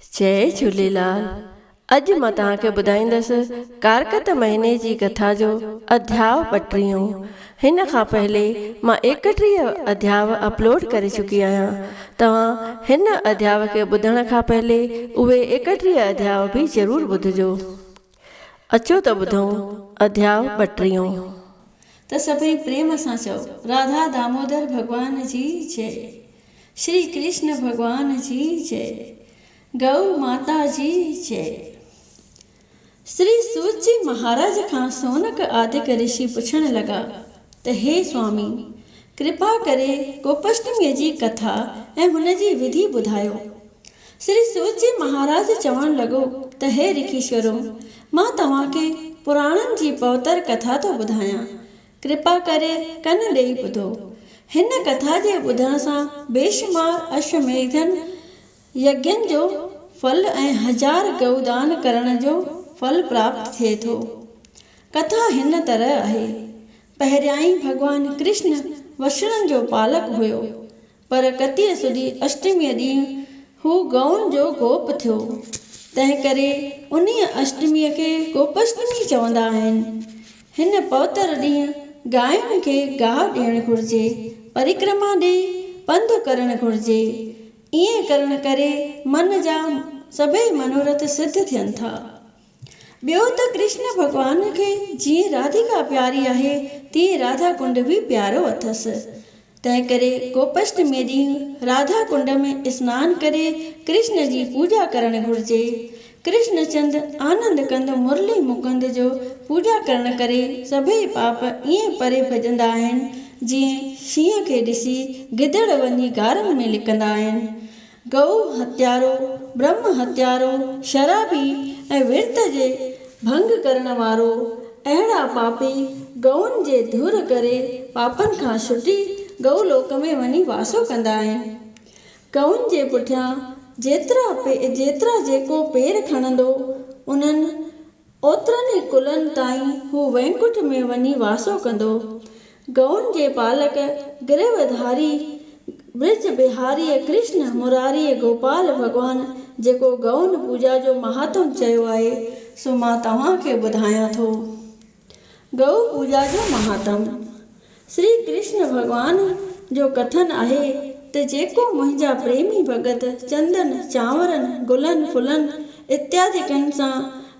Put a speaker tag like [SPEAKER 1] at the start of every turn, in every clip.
[SPEAKER 1] जय झूलेलाल। अॼु मां तव्हांखे ॿुधाईंदसि कारकत महीने जी कथा जो अध्याय 32। हिन खां पहले मां 31 अध्याय अपलोड करे चुकी आहियां। तव्हां हिन अध्याय खे ॿुधण खां पहले उहे 31 अध्याय बि ज़रूरु ॿुधजो। अचो त ॿुधूं अध्याय 32।
[SPEAKER 2] त सभई प्रेम सां चओ, राधा दामोदर भगवान जी जय, श्री कृष्ण भगवान जी जय, गौ माता जी जय। श्री सूत जी महाराज खां सोनक आदिक ऋषि पुछण लगा त हे स्वामी, कृपा करे गोपाष्टमीअ जी कथा ऐं हुन जी विधि ॿुधायो। श्री सूत जी महाराज चवण लॻो त हे ऋषिश्वरो, मां तव्हांखे पुराणनि जी पवित्र कथा थो ॿुधायां। कृपा करे कन ॾेई ॿुधो। हिन कथा जे ॿुधण सां बेशुमार अश्वमेधन यज्ञनि जो फल ऐं 1000 गौदान करण जो फल प्राप्त थिए थो। कथा हिन तरह आहे। पहिरियाई भगवान कृष्ण वषणनि जो पालक हुयो, पर कतीअ सुधी अष्टमीअ ॾींहुं हू गौनि जो गोप थियो। तंहिं करे उन्हीअ अष्टमीअ खे गोपाष्टमी चवंदा आहिनि। हिन पवित्र ॾींहुं गांयुनि खे गाहु ॾियणु घुरिजे, परिक्रमा ॾेई पंधु करणु घुरिजे। ईअं करण करे मन जा सभई मनोरथ सिद्ध थियनि था। ॿियो त कृष्ण भॻवान खे जीअं राधिका प्यारी आहे, तीअं राधा कुंड बि प्यारो अथसि। तंहिं करे गोपाष्टमी ॾींहुं राधा कुंड में सनानु करे कृष्ण जी पूजा करणु घुरिजे। कृष्ण चंद आनंद कंद मुरली मुकुंद जो पूजा करण करे सभई पाप ईअं परे भॼंदा आहिनि, जीअं शींहं खे ॾिसी गिदड़ वञी गारनि में लिकंदा आहिनि। गौ हत्यारो, ब्रह्म हत्यारो, शराबी ऐं विर्त जे भंग करण वारो, अहिड़ा पापी गौनि जे धुर करे पापनि खां छुटी गौलोक में वञी वासो कंदा आहिनि। गौनि जे पुठियां जेतिरा जेको पेर खणंदो, उन्हनि ओतिरनि ई कुलनि ताईं हू वैकुंठ में वञी वासो कंदो। गौनि जे पालक गिरवधारी ब्रज बिहारी कृष्ण मुरारी गोपाल भगवान जेको गौन पूजा जो महात्म चयो आहे, सो मां तव्हांखे ॿुधायां थो। गौ पूजा जो महात्म। श्री कृष्ण भगवान जो कथन आहे त जेको मुंहिंजा प्रेमी भगत चंदन, चांवरनि, गुलनि, फुलनि इत्यादिकनि सां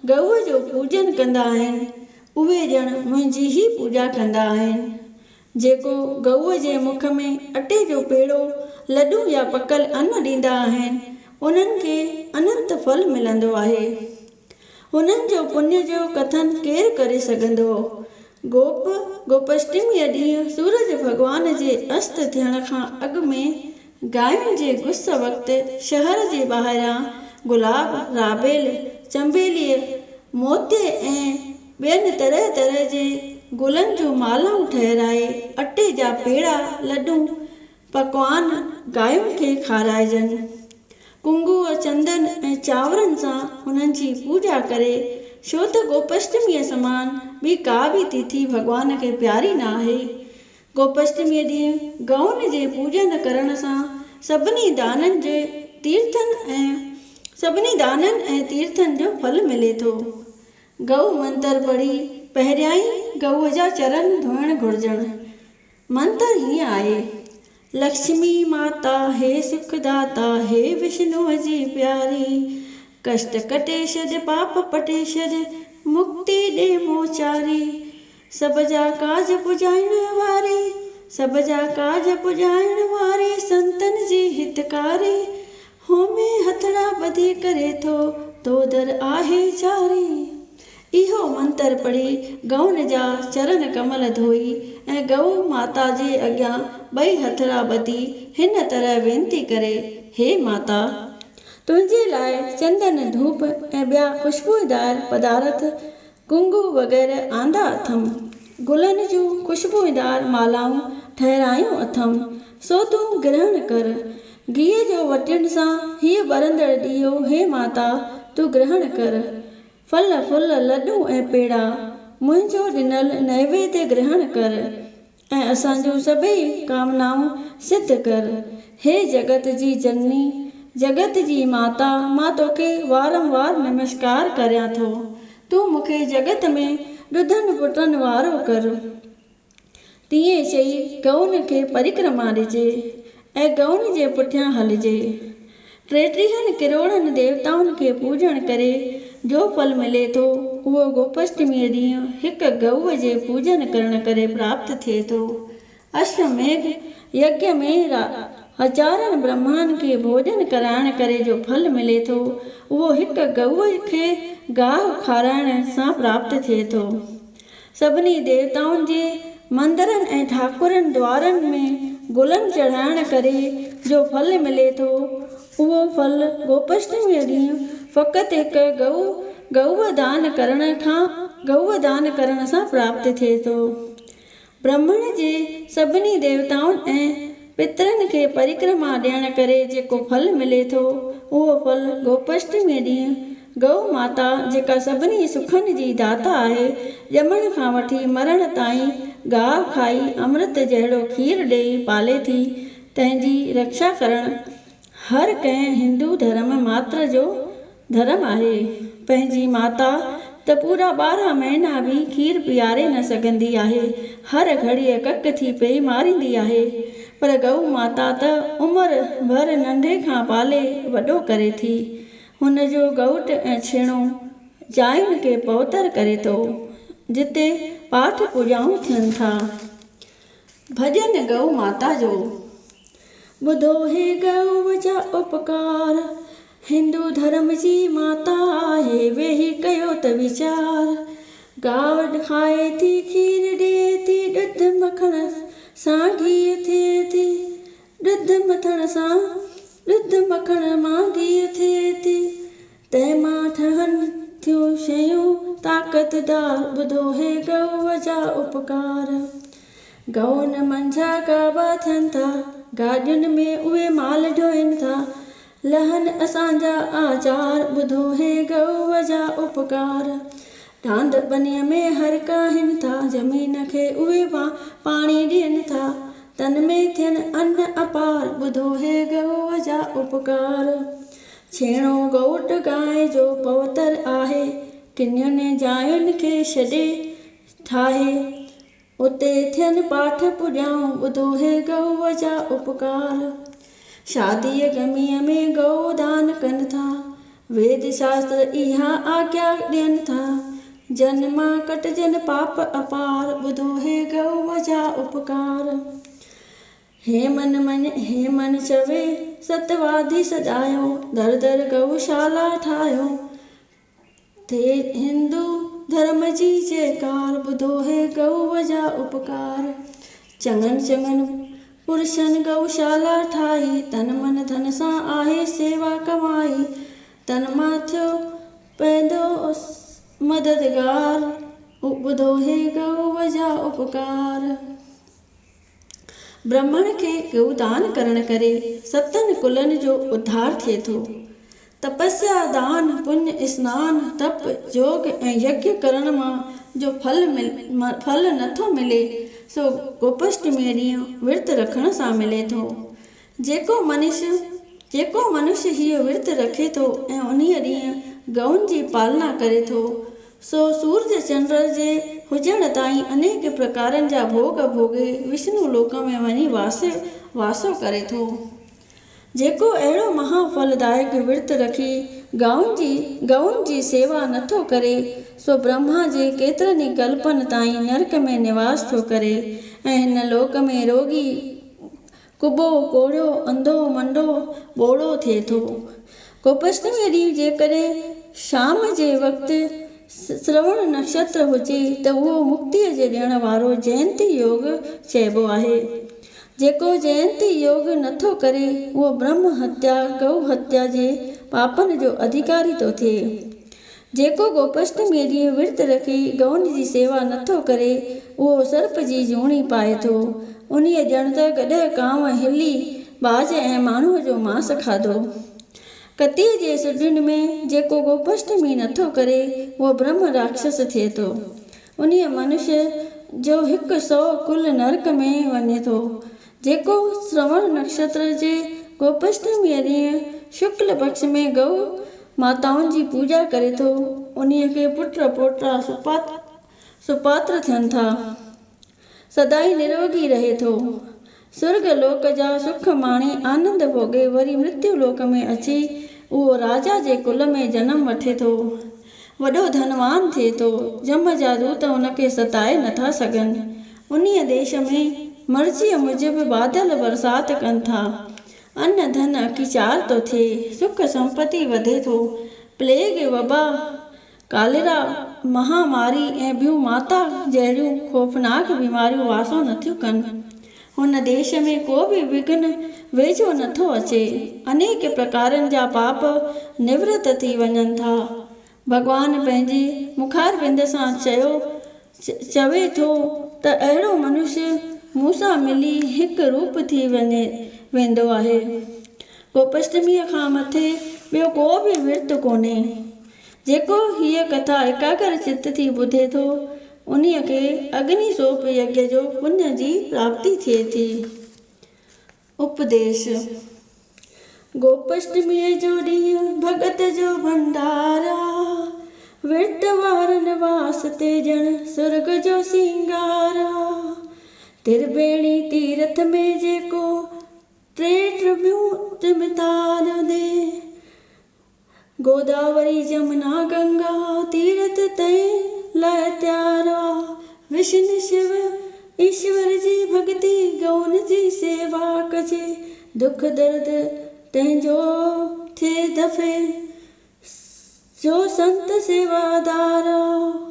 [SPEAKER 2] गऊ जो पूजन कंदा आहिनि, उहे ॼण मुंहिंजी ई पूजा कंदा आहिनि। जेको गऊ जे मुख में अटे जो पेड़ो, लॾूं या पकल अन्न ॾींदा आहिनि, उन्हनि खे अनंत फल मिलंदो आहे। हुननि जो पुण्य जो कथन केरु करे सघंदो। गोपाष्टमीअ ॾींहुं सूरज भॻवान जे अस्त थियण खां अॻु में गांयुनि जे गुस वक़्तु शहर जे ॿाहिरां गुलाब, राबेल, चंबेलीअ, मोतीअ ऐं ॿियनि तरह तरह जे गुलनि जूं मालाऊं ठहिराए अटे जा पेड़ा, लॾूं, पकवान गांयुनि खे खाराइजनि। कुंगुअ, चंदन ऐं चांवरनि सां हुननि जी पूजा करे, छो त गोपाष्टमीअ समान ॿी का बि तिथि भॻवान खे प्यारी न आहे। गोपाष्टमीअ ॾींहुं गौनि जे पूजन करण सां सभिनी दाननि ऐं तीर्थनि जो फल मिले थो। गौ मंत्र पढ़ी पहिरियां ई गऊ जा चरण धोइण घुरिजनि। मंत्र हीअं आहे: लक्ष्मी माता हे सुखदाता, हे विष्णुअ जी प्यारी, कष्ट कटे छॾ, पाप पटे छॾ, मुक्ति ॾे मोचारी, सभ जा काज पुॼाइण वारी, संतन जी हितकारी, होमे हथड़ा ॿधी करे तो दर आहे जारी। इहो मंत्र पढ़ी गौनि जा चरण कमल धोई ऐं गऊ माता जे अॻियां 2 हथड़ा ॿधी हिन तरह वेनती करे: हे माता, तुंहिंजे लाइ चंदन, धूप ऐं ॿिया ख़ुशबूदार पदार्थ, कुंगु वग़ैरह आंदा अथमि। गुलनि जूं ख़ुशबूदार मालाऊं ठहिरायूं अथमि, सो तूं ग्रहण कर। घीअ जो वटियुनि सां हीअ ॿरंदड़ ॾीओ, हे माता, तूं ग्रहण कर। फल फूल, लॾूं ऐं पेड़ा मुंहिंजो ॾिनल नैवेद्य ग्रहण कर ऐं असांजूं सभई कामनाऊं सिद्ध कर। हे जगत जी जननी, जगत जी माता, मां तोखे वारंवार नमस्कार करियां थो। तूं मूंखे जगत में ॾुधनि पुटनि वारो कर। तीअं चई गऊन खे परिक्रमा ॾिजे ऐं गऊन जे पुठियां हलिजे। 33 करोड़नि देवताउनि खे पूॼण करे जो फल मिले थो उहो गोपाष्टमीअ ॾींहुं हिकु गऊअ जे पूॼन करण करे प्राप्त थिए थो। अश्वमेघ यज्ञ में हज़ारनि ब्रह्मानि खे भोॼन कराइण करे जो फल मिले थो उहो हिकु गऊअ खे गाहु खाराइण सां प्राप्त थिए थो। सभिनी देवताउनि जे मंदरनि ऐं ठाकुरनि द्वारनि में गुलनि चढ़ाइण करे जो फल मिले थो उहो फल गोपाष्टमीअ ॾींहुं फ़क़ति हिकु गऊअ दान करण सां प्राप्त थिए थो। ब्राह्मण जे सभिनी देवताउनि ऐं पितरनि खे परिक्रमा ॾियण करे जेको फल मिले थो उहो फल गोपाष्टमीअ ॾींहुं गऊ माता, जेका सभिनी सुखनि जी दाता आहे, ॼमण खां वठी मरण ताईं गाहु खाई अमृत जहिड़ो खीर ॾेई पाले थी, तंहिंजी रक्षा करणु हर कंहिं हिंदू धर्म मात्र जो धर्म आहे। पंहिंजी माता त पूरा 12 महीना बि खीर पीआरे न सघंदी आहे, हर घड़ीअ कक थी पई मारींदी आहे, पर गऊ माता त उमिरि भर नंढे खां पाले वॾो करे थी। हुन जो गौट ऐं छेणो जायुनि खे पवित्र करे थो, जिते पाठ पूॼाऊं थियनि था। भॼन गऊ माता जो। ॿुधो हे गऊ जा उपकार, हिंदू धर्म जी माता आहे, वेही कयो त वीचार। गांव खाए थी, खीर ॾिए थी, ॾुध मखण सां घी थिए थी, ॾुध मखण मां घी थिए थी, तंहिंमां ठहनि थियूं शयूं ताक़तदार। ॿुधो हे गऊ जा उपकार। गऊनि मंझा गाबा थियनि था, गाॾियुनि में उहे माल ढोइनि था, लहनि असांजा आचार। ॿुधो हे गऊ जा उपकार। ढांड बनीअ में हरका आहिनि था, ज़मीन खे उहे पाणी ॾियनि था, तन में थियनि अन्न अपार। ॿुधो हे गऊ जा उपकार। छेणो गौट गांइ जो पवित्र आहे, किनियुनि जायुनि खे छॾे ठाहे, उते थियनि पाठ पूॼाऊं। ॿुधो हे गऊ जा उपकार। शादीअ गमीअ में गऊ दान कनि था, वेद शास्त्र इहा आज्ञा ॾियनि था, जन मां कटजनि पाप अपार। ॿुधो हे गऊ जा उपकार। हे मन चवे सतवादी सजायो, दर दर गऊशाला ठाहियो, थे हिंदू धर्म जी जयकार। ॿुधो हे गऊ जा उपकार। चङनि पुरुषनि गऊशाला ठाही, तन मन धन सां आहे सेवा कमाई, तन मां थियो पंहिंजो मददगार। ॿुधो हे गऊ जा उपकार। ब्राह्मण खे गऊदान करण करे 7 कुलनि जो उद्धार थिए थो। तपस्या, दान, पुण्य, स्नान, तप, योग ऐं यज्ञ करण मां जो फल नथो मिले सो गोपाष्टमीअ ॾींहुं विर्त रखण सां मिले थो। जेको मनुष्य हीअ विर्त रखे थो ऐं उन्हीअ ॾींहुं गऊनि जी पालना करे थो, सो सूरज चंड जे हुजण ताईं अनेक प्रकारनि जा भोग भोगे विष्णु लोक में वञी वासो करे थो। जेको अहिड़ो महाफलदायक विर्त रखी गऊनि जी सेवा नथो करे सो ब्रह्मा जे केतिरनि ई कल्पनि ताईं नरक में निवास थो करे ऐं हिन लोक में रोगी, कुबो, कोड़ियो, अंधो, मंडो, ॿोड़ो थिए थो। गोपाष्टमीअ ॾींहुं जेकॾहिं शाम जे वक़्तु श्रवण नक्षत्र हुजे त उहो मुक्तीअ जे ॾियण वारो जयंती योग चइबो आहे। जेको जयंती योग नथो करे उहो ब्रह्म हत्या, गऊ हत्या जे पापनि जो अधिकारी थो थिए। जेको गोपाष्टमीअ ॾींहुं विर्त रखी गऊनि जी सेवा नथो करे उहो सर्प जी जूणी पाए थो। उन्हीअ ॼण त गॾह कांव, हिली, बाज ऐं माण्हूअ जो मांस खाधो। कतीअ जे सुॾियुनि में जेको गोपाष्टमी नथो करे उहो ब्रह्म राक्षस थिए थो। उन्हीअ मनुष्य जो 100 कुल नरक में वञे थो। जेको श्रवण नक्षत्र जे गोपाष्टमीअ ॾींहुं शुक्ल पक्ष में गऊ माताउनि जी पूॼा करे थो, उन्हीअ खे पुट पोटा सुपात्र थियनि था, सदाई निरोगी रहे थो, स्वर्ग लोक जा सुख माणे आनंद भोगे वरी मृत्यु लोक में अची उहो राजा जे कुल में जनम वठे थो, वॾो धनवान थिए थो, जम जा दूत उनखे सताए नथा सघनि। उन्हीअ देश में मर्ज़ीअ मूजिबि बादल बरसात कनि था, अन्न धन अकीचार थो थिए, सुख संपत्ति वधे थो, प्लेग वबा कालेरा महामारी ऐं ॿियूं माता जहिड़ियूं ख़ौफ़नाक बीमारियूं वासो नथियूं कनि। हुन देश में को बि विघ्न वेझो नथो अचे, अनेक प्रकारनि जा पाप निवृत थी वञनि था। भॻवान पंहिंजे मुखार बिंद सां चवे थो त अहिड़ो मनुष्य मूंसां मिली हिकु रूप थी वेंदो आहे। गोपाष्टमीअ खां मथे ॿियो को बि विर्त कोन्हे। जेको हीअ कथा एकाग्र चित्त थी ॿुधे थो, उन्हीअ खे अग्नि सोप यज्ञ जो पुण्य जी प्राप्ति थिए थी। उपदेश। गोपाष्टमीअ जो ॾींहुं भगत जो भंडारा, विर्त वारनि वास्ते ॼण स्वर्ग जो सिंगारा, त्रिवेणी तीरथ में जेको टे ॿियूं मितान दे, गोदावरी जमुना गंगा तीरथ तंहिं लाइ त्यारा, विष्णु शिव ईश्वर जी भक्ति गौन जी सेवा कजे, दुख दर्द तंहिंजो थिए दफ़े, जो संत सेवादारा,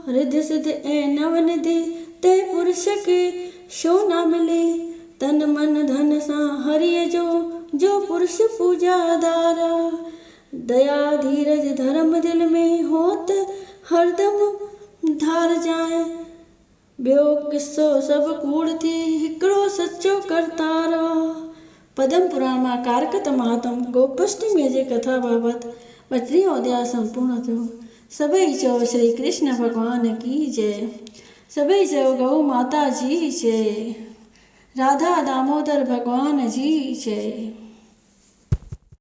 [SPEAKER 2] रिध सिद्ध ऐं नवनिधि ते पुरुष खे शो न मिले, तन मन धन सां हरिय जो पुरुष पूजादारा, दया धीरज धर्म दिल में होत हरदम धार जाए, ॿियो किस्सो सभु कूड़ थी हिकिड़ो सचो करतारा। पद्म पुराण मां कारकत महात्म गोपाष्टमीअ जे कथा बाबति 32 अध्याय संपूर्ण थियो। सभई चओ श्री कृष्ण भगवान की जय। सभई चओ गौ माता जी जय। राधा दामोदर भगवान जी जय।